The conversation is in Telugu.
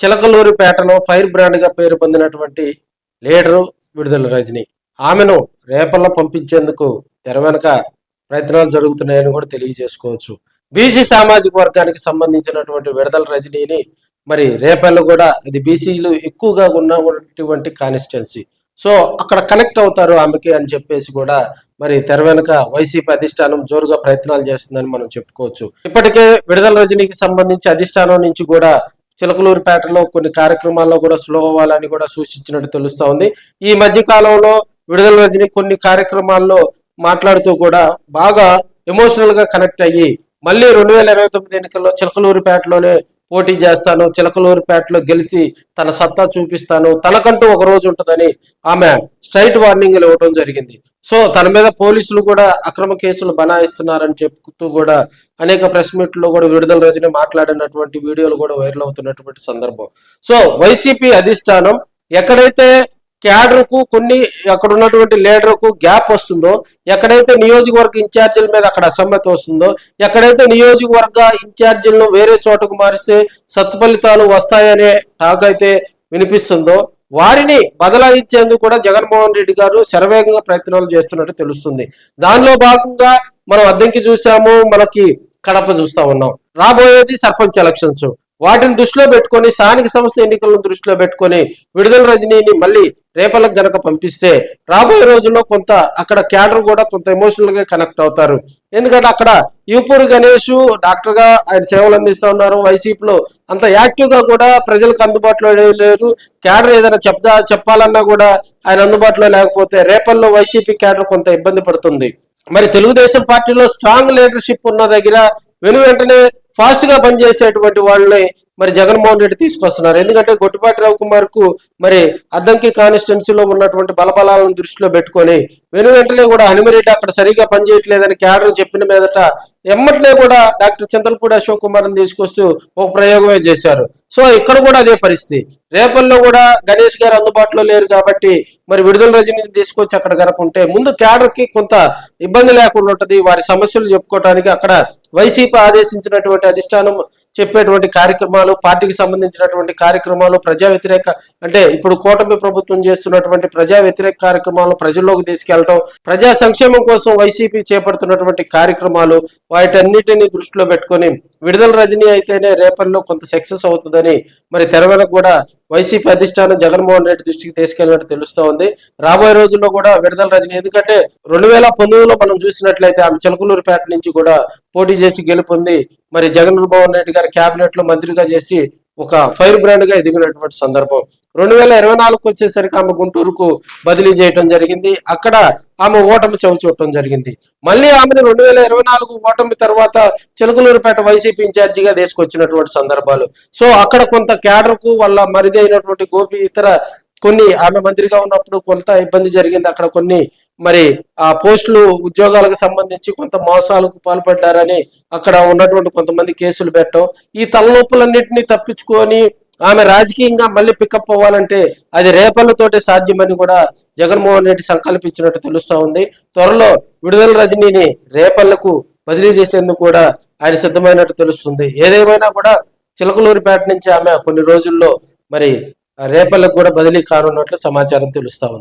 చిలకలూరిపేటలో ఫైర్ బ్రాండ్ గా పేరు పొందినటువంటి లీడరు విడుదల రజని. ఆమెను రేపల్లో పంపించేందుకు తెర వెనక ప్రయత్నాలు జరుగుతున్నాయని కూడా తెలియజేసుకోవచ్చు. బీసీ సామాజిక వర్గానికి సంబంధించినటువంటి విడుదల రజనీని మరి రేపల్లో కూడా అది బీసీలు ఎక్కువగా ఉన్నటువంటి కాన్స్టిట్యున్సీ. సో అక్కడ కనెక్ట్ అవుతారు ఆమెకి అని చెప్పేసి కూడా మరి తెర వెనుక వైసీపీ అధిష్టానం జోరుగా ప్రయత్నాలు చేస్తుందని మనం చెప్పుకోవచ్చు. ఇప్పటికే విడుదల రజనీకి సంబంధించి అధిష్టానం నుంచి కూడా చిలకలూరిపేటలో కొన్ని కార్యక్రమాల్లో కూడా స్లో అవ్వాలని కూడా సూచించినట్టు తెలుస్తా ఉంది. ఈ మధ్య కాలంలో విడుదల రజని కొన్ని కార్యక్రమాల్లో మాట్లాడుతూ కూడా బాగా ఎమోషనల్ గా కనెక్ట్ అయ్యి మళ్ళీ 2029 ఎన్నికల్లో చిలకలూరిపేటలోనే పోటీ చేస్తాను, చిలకలూరిపేటలో గెలిచి తన సత్తా చూపిస్తాను, తనకంటూ ఒక రోజు ఉంటుందని ఆమె స్ట్రైట్ వార్నింగ్లు ఇవ్వడం జరిగింది. సో తన మీద పోలీసులు కూడా అక్రమ కేసులు బనాయిస్తున్నారని చెప్తూ కూడా అనేక ప్రెస్ మీట్లో కూడా విడుదల రజని మాట్లాడినటువంటి వీడియోలు కూడా వైరల్ అవుతున్నటువంటి సందర్భం. సో వైసీపీ అధిష్టానం ఎక్కడైతే క్యాడర్కు కొన్ని అక్కడ ఉన్నటువంటి లీడర్కు గ్యాప్ వస్తుందో, ఎక్కడైతే నియోజకవర్గ ఇన్ఛార్జీల మీద అక్కడ అసమ్మతి వస్తుందో, ఎక్కడైతే నియోజకవర్గ ఇన్ఛార్జీలను వేరే చోటకు మారిస్తే సత్ఫలితాలు వస్తాయనే టాక్ అయితే వినిపిస్తుందో వారిని బదలాయించేందుకు కూడా జగన్మోహన్ రెడ్డి గారు శరవేగంగా ప్రయత్నాలు చేస్తున్నట్టు తెలుస్తుంది. దానిలో భాగంగా మనం అద్దెంకి చూసాము, మనకి కడప చూస్తా ఉన్నాం. రాబోయేది సర్పంచ్ ఎలక్షన్స్, వాటిని దృష్టిలో పెట్టుకొని స్థానిక సంస్థ ఎన్నికలను దృష్టిలో పెట్టుకొని విడుదల రజనీని మళ్ళీ రేపలకు గనక పంపిస్తే రాబోయే రోజుల్లో కొంత అక్కడ క్యాడర్ కూడా కొంత ఎమోషనల్ గా కనెక్ట్ అవుతారు. ఎందుకంటే అక్కడ యూపూరి గణేష్ డాక్టర్ గా ఆయన సేవలు అందిస్తా ఉన్నారు. వైసీపీలో అంత యాక్టివ్ గా కూడా ప్రజలకు అందుబాటులో లేరు. క్యాడర్ ఏదైనా చెప్పాలన్నా కూడా ఆయన అందుబాటులో లేకపోతే రేపల్లో వైసీపీ క్యాడర్ కొంత ఇబ్బంది పడుతుంది. మరి తెలుగుదేశం పార్టీలో స్ట్రాంగ్ లీడర్షిప్ ఉన్న దగ్గర వెంటనే ఫాస్ట్ గా పనిచేసేటువంటి వాళ్ళని మరి జగన్మోహన్ రెడ్డి తీసుకొస్తున్నారు. ఎందుకంటే గొట్టిపాటి రవికుమార్ కు మరి అద్దంకి కాన్స్టిట్యున్సీలో ఉన్నటువంటి బలబలాలను దృష్టిలో పెట్టుకొని వెంటనే కూడా హనుమరెడ్డి అక్కడ సరిగా పనిచేయట్లేదని క్యాడర్ చెప్పిన మీదట ఎమ్మట్లే కూడా డాక్టర్ చింతలపూడి అశోక్ కుమార్ని తీసుకొస్తూ ఒక ప్రయోగమే చేశారు. సో ఇక్కడ కూడా అదే పరిస్థితి. రేపల్లో కూడా గణేష్ గారు అందుబాటులో లేరు కాబట్టి మరి విడుదల రజనీని తీసుకొచ్చి అక్కడ కనుకుంటే ముందు క్యాడర్ కి కొంత ఇబ్బంది లేకుండా ఉంటది. వారి సమస్యలు చెప్పుకోవడానికి అక్కడ వైసీపీ ఆదేశించినటువంటి అధిష్టానం చెప్పేటువంటి కార్యక్రమాలు, పార్టీకి సంబంధించినటువంటి కార్యక్రమాలు, ప్రజా వ్యతిరేక అంటే ఇప్పుడు కూటమి ప్రభుత్వం చేస్తున్నటువంటి ప్రజా వ్యతిరేక కార్యక్రమాలు ప్రజల్లోకి తీసుకెళ్లడం, ప్రజా సంక్షేమం కోసం వైసీపీ చేపడుతున్నటువంటి కార్యక్రమాలు, వాటన్నిటిని దృష్టిలో పెట్టుకొని విడుదల రజనీ అయితేనే రేపల్లో కొంత సక్సెస్ అవుతుందని మరి తెర వెనక కూడా వైసీపీ అధిష్టానం జగన్మోహన్ రెడ్డి దృష్టికి తీసుకెళ్ళినట్టు తెలుస్తూ ఉంది. రాబోయే రోజుల్లో కూడా విడుదల రజనీ, ఎందుకంటే 2019లో మనం చూసినట్లయితే ఆమె చిలకలూరిపేట నుంచి కూడా పోటీ చేసి గెలుపొంది మరి జగన్మోహన్ రెడ్డి గారి క్యాబినెట్ లో మంత్రిగా చేసి ఒక ఫైర్ బ్రాండ్ గా ఎదిగినటువంటి సందర్భం. 2024కు వచ్చేసరికి ఆమె గుంటూరుకు బదిలీ చేయడం జరిగింది. అక్కడ ఆమె ఓటమి చవిచూడటం జరిగింది. మళ్ళీ ఆమెను 2024 ఓటమి తర్వాత చిలకలూరిపేట వైసీపీ ఇన్ఛార్జిగా తీసుకొచ్చినటువంటి సందర్భాలు. సో అక్కడ కొంత క్యాడర్ కు వాళ్ళ మరిది అయినటువంటి గోపి ఇతర కొన్ని ఆమె మంత్రిగా ఉన్నప్పుడు కొంత ఇబ్బంది జరిగింది. అక్కడ కొన్ని మరి ఆ పోస్టులు ఉద్యోగాలకు సంబంధించి కొంత మోసాలకు పాల్పడ్డారని అక్కడ ఉన్నటువంటి కొంతమంది కేసులు పెట్టడం, ఈ తలనొప్పులన్నింటినీ తప్పించుకొని ఆమె రాజకీయంగా మళ్ళీ పికప్ అవ్వాలంటే అది రేపల్లతోటే సాధ్యమని కూడా జగన్మోహన్ రెడ్డి సంకల్పించినట్టు తెలుస్తా ఉంది. త్వరలో విడుదల రజనీని రేపల్లకు బదిలీ చేసేందుకు కూడా ఆయన సిద్ధమైనట్టు తెలుస్తుంది. ఏదేమైనా కూడా చిలకలూరిపేట నుంచి ఆమె కొన్ని రోజుల్లో మరి రేపల్లకు కూడా బదిలీ కానున్నట్లు సమాచారం తెలుస్తా ఉంది.